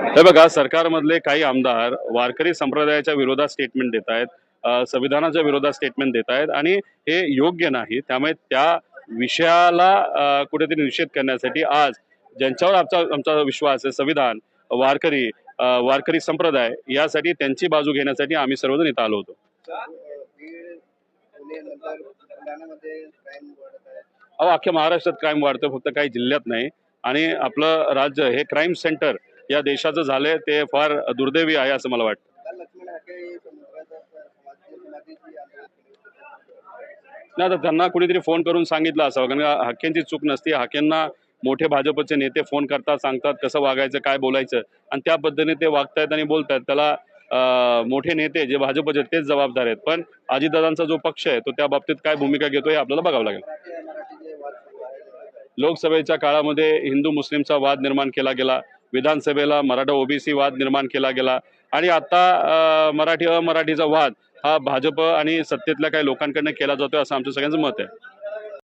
हे बघा, सरकारमधले काही आमदार वारकरी संप्रदायाच्या विरोधात स्टेटमेंट देत आहेत, संविधानाच्या विरोधात स्टेटमेंट देत आहेत आणि हे योग्य नाही. त्यामुळे त्या विषयाला कुठेतरी निषेध करण्यासाठी आज ज्यांच्यावर आमचा आमचा विश्वास आहे, संविधान, वारकरी, वारकरी संप्रदाय, यासाठी त्यांची बाजू घेण्यासाठी आम्ही सर्वजण इथं आलो होतो. अहो, अख्ख्या महाराष्ट्रात क्राईम वाढतं, फक्त काही जिल्ह्यात नाही. आणि आपलं राज्य हे क्राईम सेंटर या देशाचं झालंय, ते फार दुर्दैवी आहे असं मला वाटतं. नाही, आता त्यांना कुणीतरी फोन करून सांगितलं असावं, कारण हाकेंची चूक नसते. हाकेंना मोठे भाजपचे नेते फोन करतात, सांगतात कसं वागायचं, काय बोलायचं, आणि त्या पद्धतीने ते वागतायत आणि बोलतायत. त्याला मोठे नेते जे भाजपचे तेच जबाबदार आहेत. पण अजितदादांचा जो पक्ष आहे तो त्या बाबतीत काय भूमिका घेतो हे आपल्याला बघावं लागेल. लोकसभेच्या काळामध्ये हिंदू मुस्लिमचा वाद निर्माण केला गेला, विधानसभेला मराठा ओबीसी वाद निर्माण केला गेला, आणि आता मराठी अमराठीचा वाद हा भाजप आणि सत्तेतल्या काही लोकांकडनं केला जातोय असं आमचं सगळ्यांचं मत आहे.